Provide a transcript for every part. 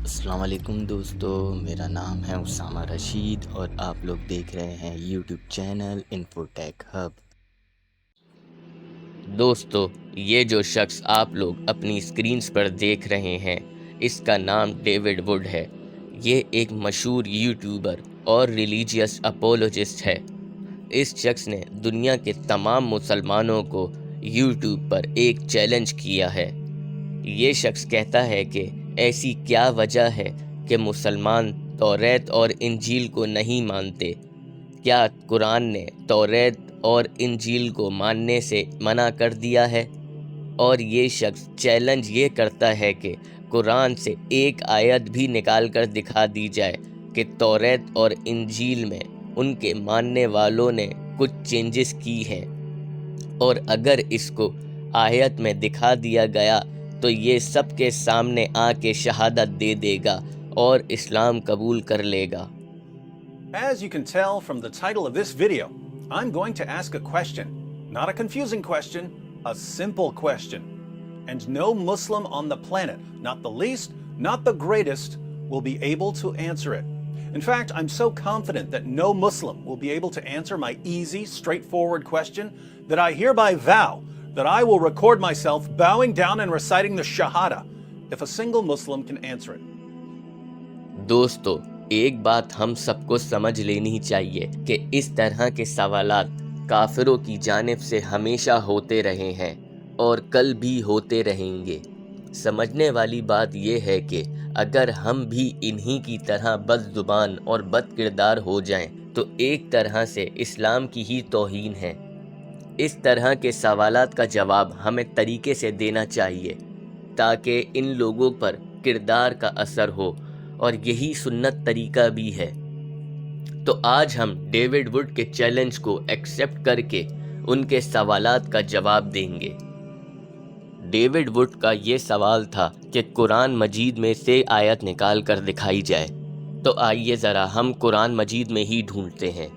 السلام علیکم دوستو، میرا نام ہے اسامہ رشید اور آپ لوگ دیکھ رہے ہیں یوٹیوب چینل انفوٹیک ہب۔ دوستو، یہ جو شخص آپ لوگ اپنی اسکرینز پر دیکھ رہے ہیں، اس کا نام ڈیوڈ ووڈ ہے۔ یہ ایک مشہور یوٹیوبر اور ریلیجیس اپولوجسٹ ہے۔ اس شخص نے دنیا کے تمام مسلمانوں کو یوٹیوب پر ایک چیلنج کیا ہے۔ یہ شخص کہتا ہے کہ ایسی کیا وجہ ہے کہ مسلمان توریت اور انجیل کو نہیں مانتے؟ کیا قرآن نے توریت اور انجیل کو ماننے سے منع کر دیا ہے؟ اور یہ شخص چیلنج یہ کرتا ہے کہ قرآن سے ایک آیت بھی نکال کر دکھا دی جائے کہ توریت اور انجیل میں ان کے ماننے والوں نے کچھ چینجز کی ہیں، اور اگر اس کو آیت میں دکھا دیا گیا تو یہ سب کے سامنے آ کے شہادت دے دے گا اور اسلام قبول کر لے گا۔ As you can tell from the title of this video, I'm going to ask a question. Not a confusing question, a simple question. And no Muslim on the planet, not the least, not the greatest, will be able to answer it. In fact, I'm so confident that no Muslim will be able to answer my easy, straightforward question that I hereby vow that I will record myself bowing down and reciting the Shahada if a single Muslim can answer it. دوستو، ایک بات ہم سب کو سمجھ لینی چاہیے کہ اس طرح کے سوالات کافروں کی جانب سے ہمیشہ ہوتے رہے ہیں اور کل بھی ہوتے رہیں گے۔ سمجھنے والی بات یہ ہے کہ اگر ہم بھی انہی کی طرح بد زبان اور بد کردار ہو جائیں تو ایک طرح سے اسلام کی ہی توہین ہے۔ اس طرح کے سوالات کا جواب ہمیں طریقے سے دینا چاہیے تاکہ ان لوگوں پر کردار کا اثر ہو، اور یہی سنت طریقہ بھی ہے۔ تو آج ہم ڈیوڈ ووڈ کے چیلنج کو ایکسیپٹ کر کے ان کے سوالات کا جواب دیں گے۔ ڈیوڈ ووڈ کا یہ سوال تھا کہ قرآن مجید میں سے آیت نکال کر دکھائی جائے، تو آئیے ذرا ہم قرآن مجید میں ہی ڈھونڈتے ہیں۔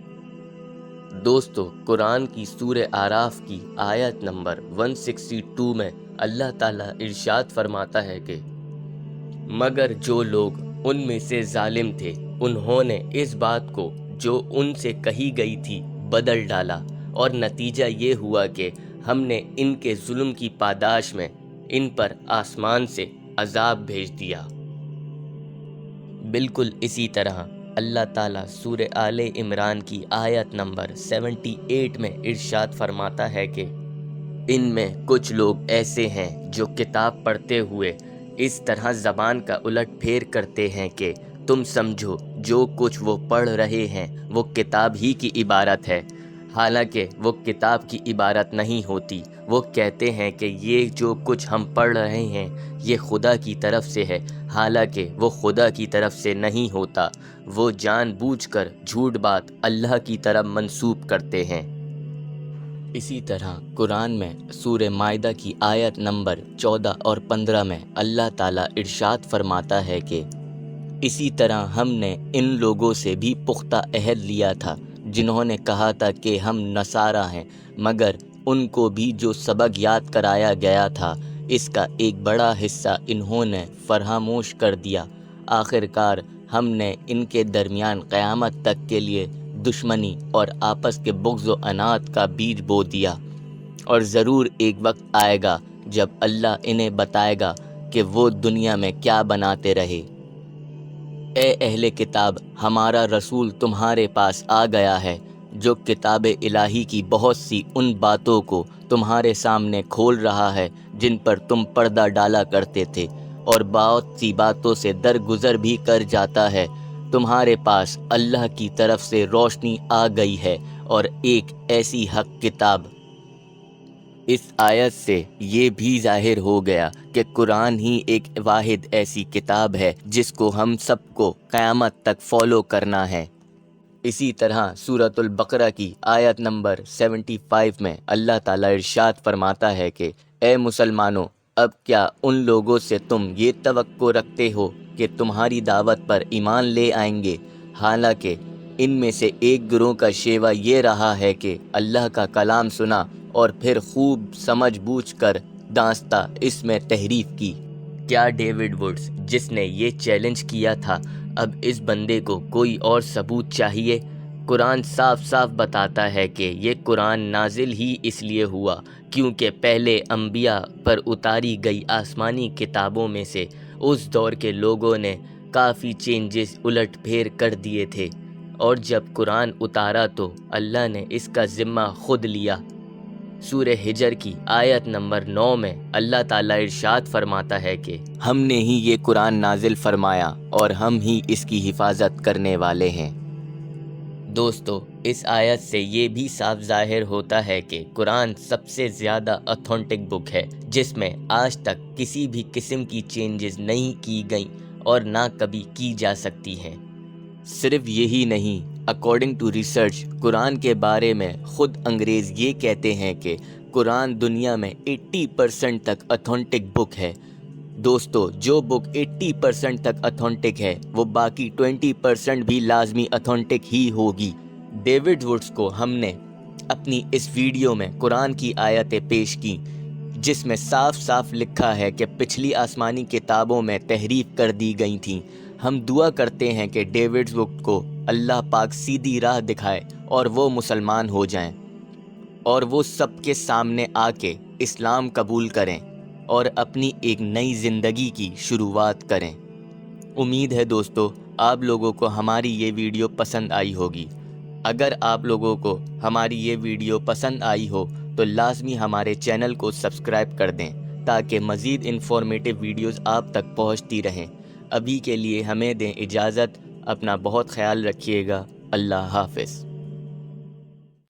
دوستو، قرآن کی سورہ اعراف کی آیت نمبر 162 میں اللہ تعالیٰ ارشاد فرماتا ہے کہ مگر جو لوگ ان میں سے ظالم تھے انہوں نے اس بات کو جو ان سے کہی گئی تھی بدل ڈالا، اور نتیجہ یہ ہوا کہ ہم نے ان کے ظلم کی پاداش میں ان پر آسمان سے عذاب بھیج دیا۔ بالکل اسی طرح اللہ تعالیٰ سورہ آل عمران کی آیت نمبر 78 میں ارشاد فرماتا ہے کہ ان میں کچھ لوگ ایسے ہیں جو کتاب پڑھتے ہوئے اس طرح زبان کا الٹ پھیر کرتے ہیں کہ تم سمجھو جو کچھ وہ پڑھ رہے ہیں وہ کتاب ہی کی عبارت ہے، حالانکہ وہ کتاب کی عبارت نہیں ہوتی۔ وہ کہتے ہیں کہ یہ جو کچھ ہم پڑھ رہے ہیں یہ خدا کی طرف سے ہے، حالانکہ وہ خدا کی طرف سے نہیں ہوتا۔ وہ جان بوجھ کر جھوٹ بات اللہ کی طرف منسوب کرتے ہیں۔ اسی طرح قرآن میں سورہ مائدہ کی آیت نمبر 14 اور 15 میں اللہ تعالیٰ ارشاد فرماتا ہے کہ اسی طرح ہم نے ان لوگوں سے بھی پختہ عہد لیا تھا جنہوں نے کہا تھا کہ ہم نصارہ ہیں، مگر ان کو بھی جو سبق یاد کرایا گیا تھا اس کا ایک بڑا حصہ انہوں نے فراموش کر دیا۔ آخر کار ہم نے ان کے درمیان قیامت تک کے لیے دشمنی اور آپس کے بغض و عناد کا بیج بو دیا، اور ضرور ایک وقت آئے گا جب اللہ انہیں بتائے گا کہ وہ دنیا میں کیا بناتے رہے۔ اے اہل کتاب، ہمارا رسول تمہارے پاس آ گیا ہے جو کتاب الہی کی بہت سی ان باتوں کو تمہارے سامنے کھول رہا ہے جن پر تم پردہ ڈالا کرتے تھے، اور بہت سی باتوں سے درگزر بھی کر جاتا ہے۔ تمہارے پاس اللہ کی طرف سے روشنی آ گئی ہے اور ایک ایسی حق کتاب۔ اس آیت سے یہ بھی ظاہر ہو گیا کہ قرآن ہی ایک واحد ایسی کتاب ہے جس کو ہم سب کو قیامت تک فالو کرنا ہے۔ اسی طرح سورۃ البقرہ کی آیت نمبر 75 میں اللہ تعالیٰ ارشاد فرماتا ہے کہ اے مسلمانوں، اب کیا ان لوگوں سے تم یہ توقع رکھتے ہو کہ تمہاری دعوت پر ایمان لے آئیں گے، حالانکہ ان میں سے ایک گروہ کا شیوہ یہ رہا ہے کہ اللہ کا کلام سنا اور پھر خوب سمجھ بوجھ کر دانستہ اس میں تحریف کی۔ کیا ڈیوڈ وڈز جس نے یہ چیلنج کیا تھا اب اس بندے کو کوئی اور ثبوت چاہیے؟ قرآن صاف صاف بتاتا ہے کہ یہ قرآن نازل ہی اس لیے ہوا کیونکہ پہلے انبیاء پر اتاری گئی آسمانی کتابوں میں سے اس دور کے لوگوں نے کافی چینجز الٹ پھیر کر دیے تھے، اور جب قرآن اتارا تو اللہ نے اس کا ذمہ خود لیا۔ سورہ ہجر کی آیت نمبر 9 میں اللہ تعالیٰ ارشاد فرماتا ہے کہ ہم نے ہی یہ قرآن نازل فرمایا اور ہم ہی اس کی حفاظت کرنے والے ہیں۔ دوستو، اس آیت سے یہ بھی صاف ظاہر ہوتا ہے کہ قرآن سب سے زیادہ اتھینٹک بک ہے جس میں آج تک کسی بھی قسم کی چینجز نہیں کی گئیں اور نہ کبھی کی جا سکتی ہیں۔ صرف یہی نہیں، اکارڈنگ ٹو ریسرچ قرآن کے بارے میں خود انگریز یہ کہتے ہیں کہ قرآن دنیا میں 80% تک اتھینٹک بک ہے۔ دوستو، جو بک 80% تک اتھینٹک ہے وہ باقی 20% بھی لازمی اتھینٹک ہی ہوگی۔ ڈیوڈ وڈز کو ہم نے اپنی اس ویڈیو میں قرآن کی آیتیں پیش کی جس میں صاف صاف لکھا ہے کہ پچھلی آسمانی کتابوں میں تحریف کر دی گئی تھیں۔ ہم دعا کرتے ہیں کہ ڈیوڈ وڈز کو اللہ پاک سیدھی راہ دکھائے اور وہ مسلمان ہو جائیں اور وہ سب کے سامنے آ کے اسلام قبول کریں اور اپنی ایک نئی زندگی کی شروعات کریں۔ امید ہے دوستو آپ لوگوں کو ہماری یہ ویڈیو پسند آئی ہوگی۔ اگر آپ لوگوں کو ہماری یہ ویڈیو پسند آئی ہو تو لازمی ہمارے چینل کو سبسکرائب کر دیں تاکہ مزید انفارمیٹیو ویڈیوز آپ تک پہنچتی رہیں۔ ابھی کے لیے ہمیں دیں اجازت، اپنا بہت خیال رکھیے گا۔ اللہ حافظ۔